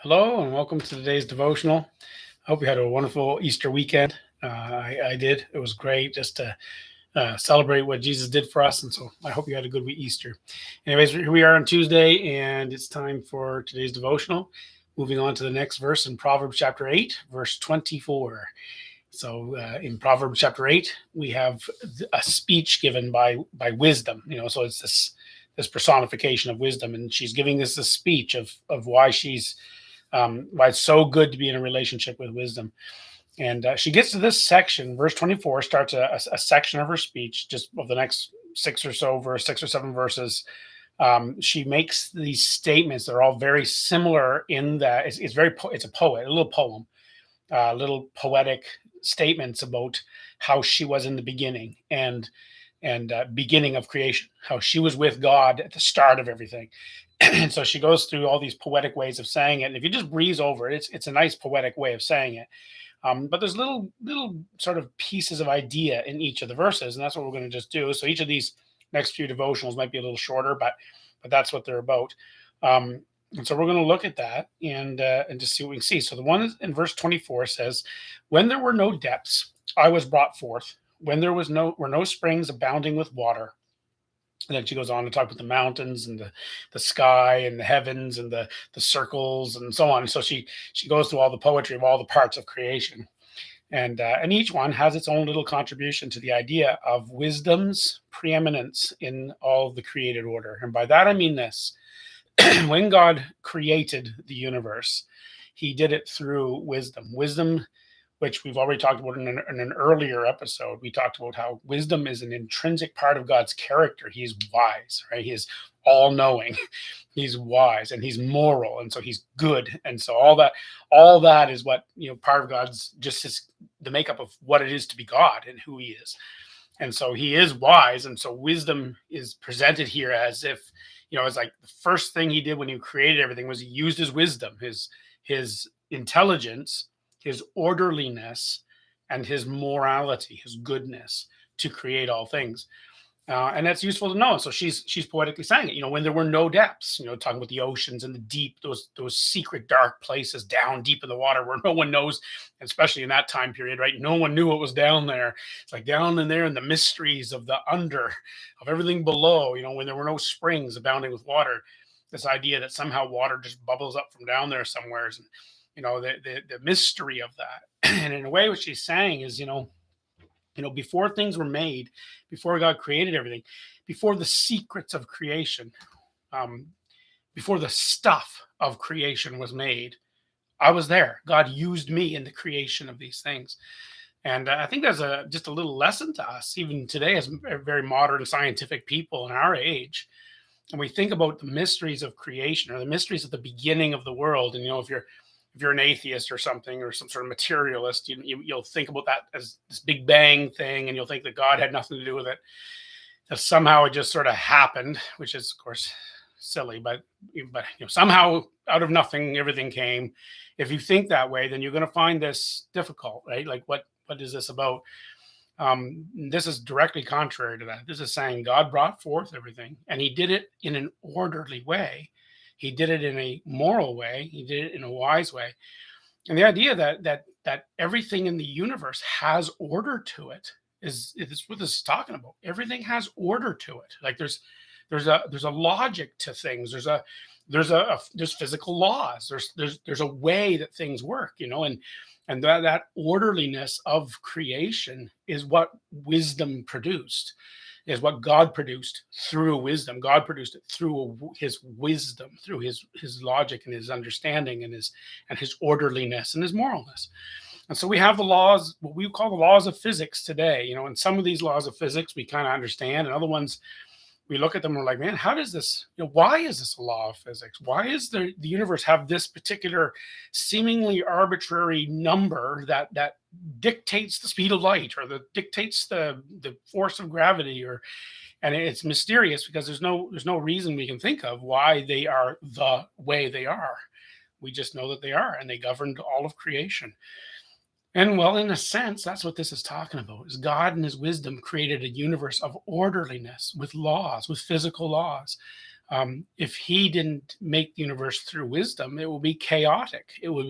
Hello and welcome to today's devotional. I hope you had a wonderful Easter weekend. I did. It was great just to celebrate what Jesus did for us. And so I hope you had a good Easter. Anyways, here we are on Tuesday, and it's time for today's devotional. Moving on to the next verse in Proverbs chapter 8, verse 24. So in Proverbs chapter 8, we have a speech given by wisdom. So it's this personification of wisdom, and she's giving us a speech of why why it's so good to be in a relationship with wisdom. And she gets to this section, verse 24 starts a section of her speech, just of the next six or seven verses. She makes these statements that are all very similar in that it's a poet, a little poem, little poetic statements about how she was in the beginning and beginning of creation, how she was with God at the start of everything. And so she goes through all these poetic ways of saying it. And if you just breeze over it, it's a nice poetic way of saying it. But there's little sort of pieces of idea in each of the verses, and that's what we're going to just do. So each of these next few devotionals might be a little shorter, but that's what they're about. And so we're going to look at that and just see what we can see. So the one in verse 24 says, "When there were no depths, I was brought forth. When there were no springs abounding with water." And then she goes on to talk about the mountains and the sky and the heavens and the circles and so on. So she goes through all the poetry of all the parts of creation, and each one has its own little contribution to the idea of wisdom's preeminence in all the created order. And by that I mean this: when God created the universe, He did it through wisdom. Wisdom, which we've already talked about in an earlier episode. We talked about how wisdom is an intrinsic part of God's character. He's wise, right? He is all knowing. He's wise and he's moral. And so he's good. And so all that is what, part of God's just the makeup of what it is to be God and who he is. And so he is wise. And so wisdom is presented here as if, it's like the first thing he did when he created everything was he used his wisdom, his intelligence, his orderliness, and his morality, his goodness, to create all things. And that's useful to know. So she's poetically saying it, when there were no depths, talking about the oceans and the deep, those secret dark places down deep in the water where no one knows, especially in that time period, right? No one knew what was down there. It's like down in there in the mysteries of the under, of everything below, when there were no springs abounding with water. This idea that somehow water just bubbles up from down there somewhere, and the mystery of that. And in a way, what she's saying is, before things were made, before God created everything, before the secrets of creation, um, before the stuff of creation was made, I was there. God used me in the creation of these things. And I think there's just a little lesson to us, even today, as very modern scientific people in our age. And we think about the mysteries of creation or the mysteries of the beginning of the world. And, if you're an atheist or something, or some sort of materialist, you'll think about that as this big bang thing, and you'll think that God had nothing to do with it, that somehow it just sort of happened, which is, of course, silly, but somehow out of nothing everything came. If you think that way, then you're going to find this difficult, right? Like what is this about? This is directly contrary to that. This is saying God brought forth everything, and he did it in an orderly way. He did it in a moral way. He did it in a wise way. And the idea that everything in the universe has order to it is what this is talking about. Everything has order to it. Like there's a logic to things. There's physical laws. There's a way that things work, and that orderliness of creation is what wisdom produced, is what God produced through wisdom. God produced it through his wisdom, through his logic and his understanding and his orderliness and his moralness. And so we have the laws, what we call the laws of physics today, and some of these laws of physics we kind of understand, and other ones we look at them and we're like, man, how does this, why is this a law of physics? Why is the universe have this particular seemingly arbitrary number that dictates the speed of light, or that dictates the force of gravity, and it's mysterious because there's no reason we can think of why they are the way they are. We just know that they are, and they governed all of creation. And well, in a sense, that's what this is talking about, is God in his wisdom created a universe of orderliness with laws, with physical laws. If he didn't make the universe through wisdom, it would be chaotic. There would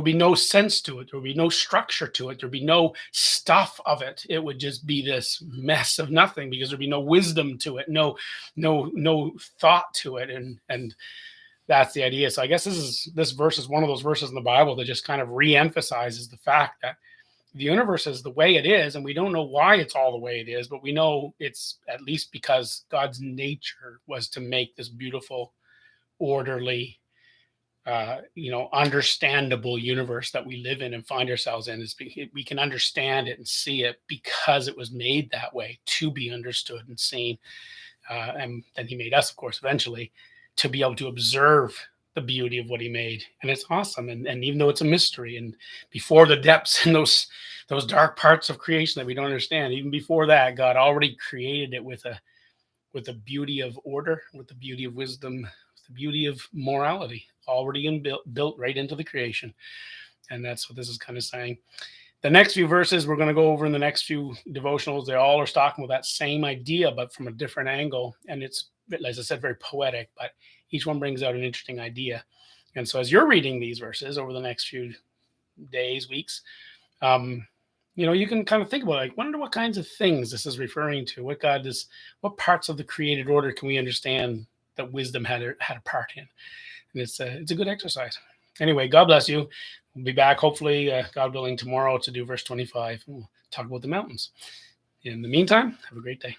be no sense to it. There would be no structure to it. There'd be no stuff of it. It would just be this mess of nothing because there'd be no wisdom to it, no thought to it, and that's the idea. So I guess this verse is one of those verses in the Bible that just kind of re-emphasizes the fact that the universe is the way it is, and we don't know why it's all the way it is, but we know it's at least because God's nature was to make this beautiful, orderly, understandable universe that we live in and find ourselves in. We can understand it and see it because it was made that way to be understood and seen. And then he made us, of course, eventually to be able to observe the beauty of what he made. And it's awesome. And even though it's a mystery, and before the depths and those dark parts of creation that we don't understand, even before that, God already created it with a beauty of order, with the beauty of wisdom, with the beauty of morality, already built right into the creation. And that's what this is kind of saying. The next few verses we're going to go over in the next few devotionals, they all are talking about that same idea, but from a different angle. And it's, as I said, very poetic, but each one brings out an interesting idea. And so as you're reading these verses over the next few days, weeks, you can kind of think about, like, wonder what kinds of things this is referring to. What parts of the created order can we understand that wisdom had a part in? And it's a good exercise. Anyway, God bless you. We'll be back, hopefully, God willing, tomorrow to do verse 25. We'll talk about the mountains. In the meantime, have a great day.